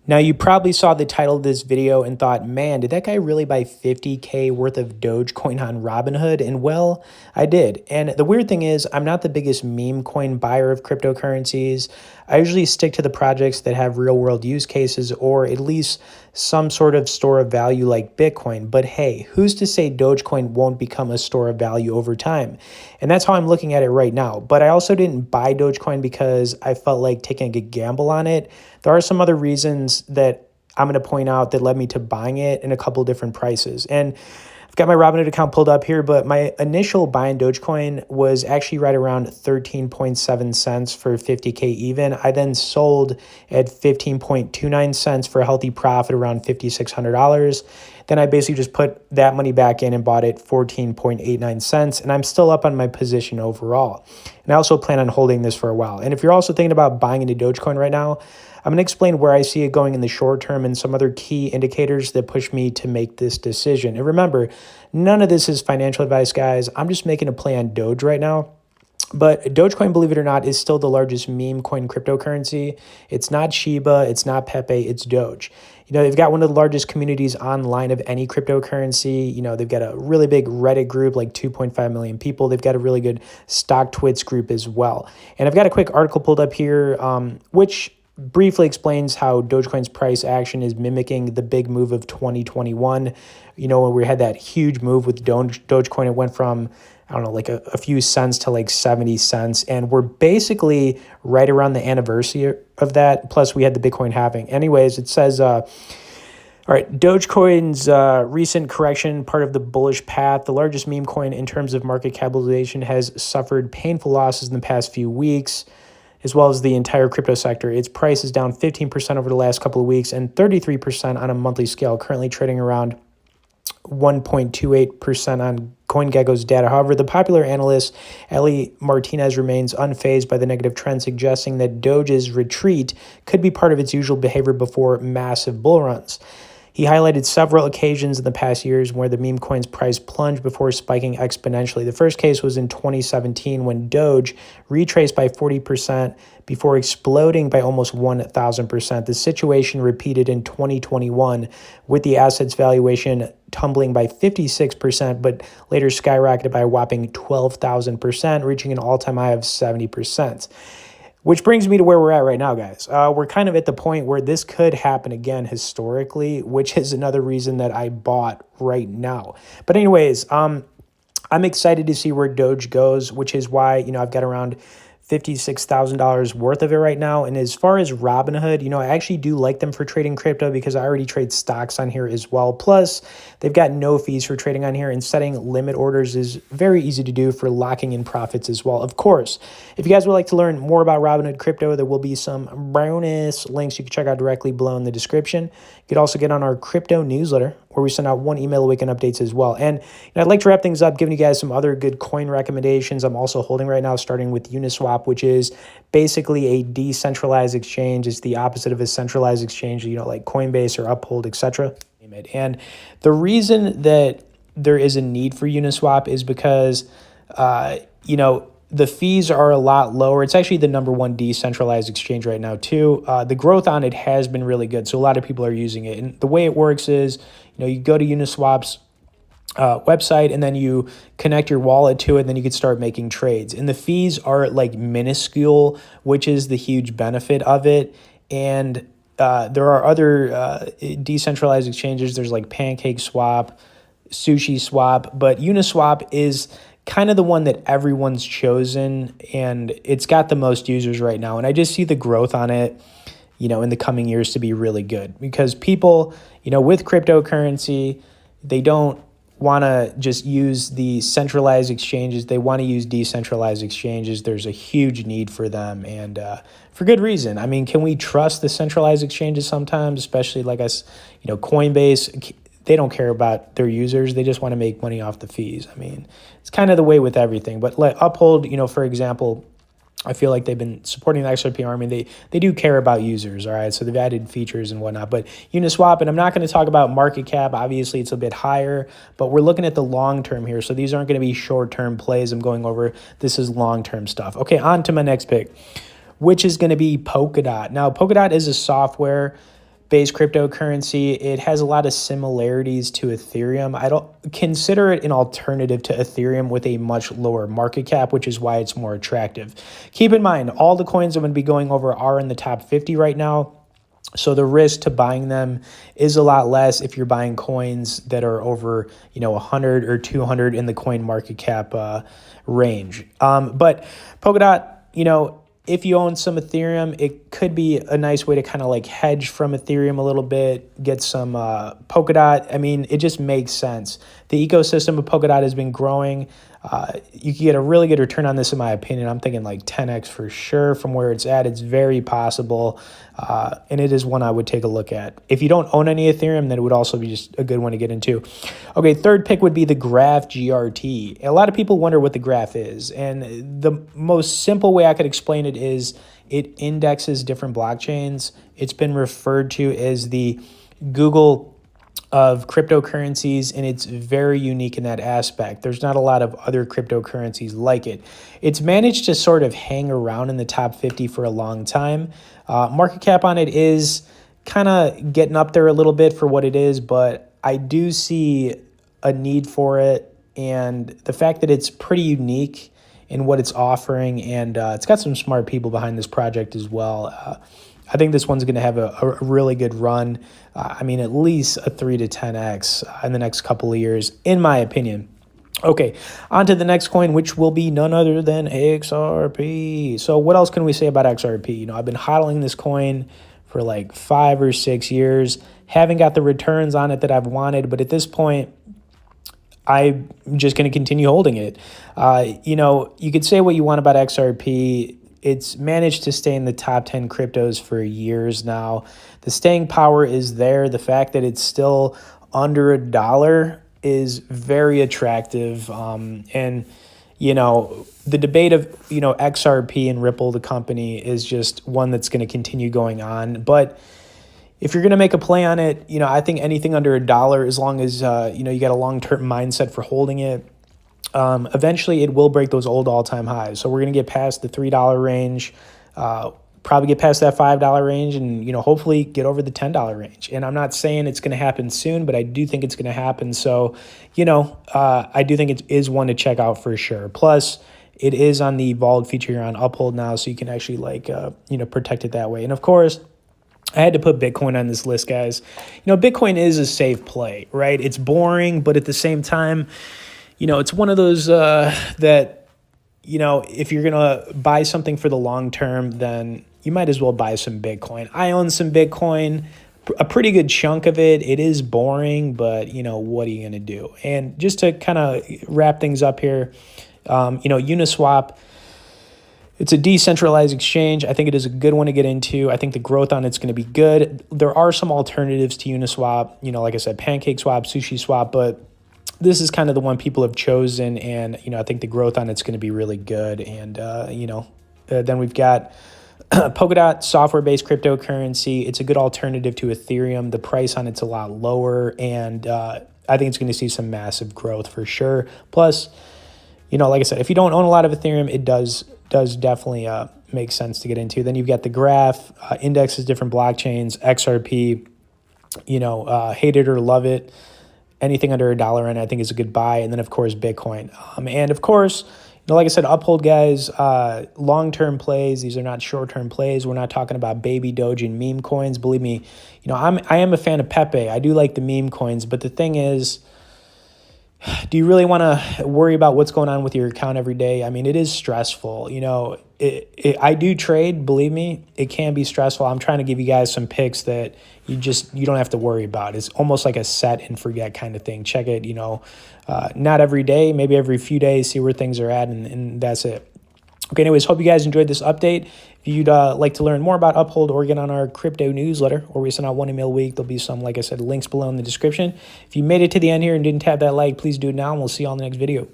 Now, you probably saw the title of this video and thought, man, did that guy really buy 50K worth of Dogecoin on Robinhood? And well, I did. And the weird thing is, I'm not the biggest meme coin buyer of cryptocurrencies. I usually stick to the projects that have real world use cases or at least some sort of store of value like Bitcoin. But hey, who's to say Dogecoin won't become a store of value over time? And that's how I'm looking at it right now. But I also didn't buy Dogecoin because I felt like taking a gamble on it. There are some other reasons that I'm going to point out that led me to buying it in a couple different prices. And I've got my Robinhood account pulled up here, but my initial buy in Dogecoin was actually right around 13.7 cents for 50K even. I then sold at 15.29 cents for a healthy profit around $5,600. Then I basically just put that money back in and bought it 14.89 cents. And I'm still up on my position overall. And I also plan on holding this for a while. And if you're also thinking about buying into Dogecoin right now, I'm going to explain where I see it going in the short term and some other key indicators that push me to make this decision. And remember, none of this is financial advice, guys. I'm just making a play on Doge right now. But Dogecoin, believe it or not, is still the largest meme coin cryptocurrency. It's not Shiba, it's not Pepe, it's Doge. You know, they've got one of the largest communities online of any cryptocurrency. You know, they've got a really big Reddit group, like 2.5 million people. They've got a really good StockTwits group as well. And I've got a quick article pulled up here, which briefly explains how Dogecoin's price action is mimicking the big move of 2021. You know, when we had that huge move with Dogecoin, it went from, I don't know, like a few cents to like 70 cents. And we're basically right around the anniversary of that. Plus, we had the Bitcoin halving. Anyways, it says, all right, Dogecoin's recent correction, part of the bullish path, the largest meme coin in terms of market capitalization, has suffered painful losses in the past few weeks, as well as the entire crypto sector. Its price is down 15% over the last couple of weeks and 33% on a monthly scale, currently trading around 1.28% on CoinGecko's data. However, the popular analyst Ellie Martinez remains unfazed by the negative trend, suggesting that Doge's retreat could be part of its usual behavior before massive bull runs. He highlighted several occasions in the past years where the meme coin's price plunged before spiking exponentially. The first case was in 2017 when Doge retraced by 40% before exploding by almost 1,000%. The situation repeated in 2021 with the asset's valuation tumbling by 56%, but later skyrocketed by a whopping 12,000%, reaching an all-time high of 70%. Which brings me to where we're at right now, guys. We're kind of at the point where this could happen again historically, which is another reason that I bought right now. But anyways, I'm excited to see where Doge goes, which is why, you know, I've got around $56,000 worth of it right now. And as far as Robinhood, you know, I actually do like them for trading crypto because I already trade stocks on here as well. Plus, they've got no fees for trading on here, and setting limit orders is very easy to do for locking in profits as well. Of course, if you guys would like to learn more about Robinhood crypto, there will be some bonus links you can check out directly below in the description. You could also get on our crypto newsletter, where we send out one email a week and updates as well. And I'd like to wrap things up, giving you guys some other good coin recommendations I'm also holding right now, starting with Uniswap, which is basically a decentralized exchange. It's the opposite of a centralized exchange, you know, like Coinbase or Uphold, etc. And the reason that there is a need for Uniswap is because, you know, the fees are a lot lower. It's actually the #1 decentralized exchange right now too. The growth on it has been really good, so a lot of people are using it. And the way it works is, you know, you go to Uniswap's website and then you connect your wallet to it, and then you can start making trades. And the fees are like minuscule, which is the huge benefit of it. And there are other decentralized exchanges. There's like Pancake Swap, Sushi Swap, but Uniswap is kind of the one that everyone's chosen, and it's got the most users right now. And I just see the growth on it, you know, in the coming years to be really good, because people, you know, with cryptocurrency, they don't want to just use the centralized exchanges. They want to use decentralized exchanges. There's a huge need for them, and for good reason. I mean, can we trust the centralized exchanges sometimes, especially like us, you know, Coinbase? They don't care about their users. They just want to make money off the fees. I mean, it's kind of the way with everything. But let Uphold, you know, for example, I feel like they've been supporting the XRP army. They do care about users, all right? So they've added features and whatnot. But Uniswap, and I'm not going to talk about market cap. Obviously, it's a bit higher, but we're looking at the long term here. So these aren't going to be short-term plays I'm going over. This is long-term stuff. Okay, on to my next pick, which is going to be Polkadot. Now, Polkadot is a software based cryptocurrency. It has a lot of similarities to Ethereum. I don't consider it an alternative to Ethereum with a much lower market cap, which is why it's more attractive. Keep in mind, all the coins I'm going to be going over are in the top 50 right now. So the risk to buying them is a lot less if you're buying coins that are over, 100 or 200 in the coin market cap range. But Polkadot, if you own some Ethereum, it could be a nice way to kind of like hedge from Ethereum a little bit, get some Polkadot. I mean, it just makes sense. The ecosystem of Polkadot has been growing. You can get a really good return on this, in my opinion. I'm thinking like 10x for sure from where it's at. It's very possible, and it is one I would take a look at. If you don't own any Ethereum, then it would also be just a good one to get into. Okay, third pick would be the Graph GRT. A lot of people wonder what the Graph is, and the most simple way I could explain it is it indexes different blockchains. It's been referred to as the Google of cryptocurrencies, and it's very unique in that aspect. There's not a lot of other cryptocurrencies like it. It's managed to sort of hang around in the top 50 for a long time. Market cap on it is kind of getting up there a little bit for what it is, but I do see a need for it, and the fact that it's pretty unique in what it's offering, and it's got some smart people behind this project as well. I think this one's going to have a really good run. I mean, at least a 3 to 10x in the next couple of years, in my opinion. Okay, on to the next coin, which will be none other than XRP. So what else can we say about XRP? I've been hodling this coin for like 5 or 6 years. Haven't got the returns on it that I've wanted, but at this point, I'm just going to continue holding it. You could say what you want about XRP. It's managed to stay in the top 10 cryptos for years now. The staying power is there. The fact that it's still under $1 is very attractive. And the debate of, XRP and Ripple, the company, is just one that's going to continue going on. But if you're going to make a play on it, I think anything under $1, as long as, you got a long-term mindset for holding it, eventually it will break those old all-time highs. So we're going to get past the $3 range, probably get past that $5 range, and hopefully get over the $10 range. And I'm not saying it's going to happen soon, but I do think it's going to happen. So I do think it is one to check out for sure. Plus, it is on the vault feature here on Uphold now, so you can actually protect it that way. And of course, I had to put Bitcoin on this list, guys. Bitcoin is a safe play, right? It's boring, but at the same time, it's one of those that, if you're going to buy something for the long term, then you might as well buy some Bitcoin. I own some Bitcoin, a pretty good chunk of it. It is boring, but, what are you going to do? And just to kind of wrap things up here, Uniswap, it's a decentralized exchange. I think it is a good one to get into. I think the growth on it's going to be good. There are some alternatives to Uniswap, like I said, PancakeSwap, SushiSwap, but this is kind of the one people have chosen, and I think the growth on it's going to be really good. And then we've got Polkadot, software-based cryptocurrency. It's a good alternative to Ethereum. The price on it's a lot lower, and I think it's going to see some massive growth for sure. Plus, like I said, if you don't own a lot of Ethereum, it does definitely make sense to get into. Then you've got the Graph, indexes different blockchains, XRP. Hate it or love it. Anything under $1, and I think is a good buy. And then, of course, Bitcoin. And, of course, like I said, Uphold, guys, long-term plays. These are not short-term plays. We're not talking about baby Doge and meme coins. Believe me, I am a fan of Pepe. I do like the meme coins. But the thing is, do you really want to worry about what's going on with your account every day? I mean, it is stressful. I do trade, believe me, it can be stressful. I'm trying to give you guys some picks that you don't have to worry about. It's almost like a set and forget kind of thing. Check it, not every day, maybe every few days, see where things are at, and that's it. Okay, anyways, hope you guys enjoyed this update. If you'd like to learn more about Uphold or get on our crypto newsletter, or we send out one email a week, there'll be some, like I said, links below in the description. If you made it to the end here and didn't tap that like, please do it now, and we'll see you on the next video.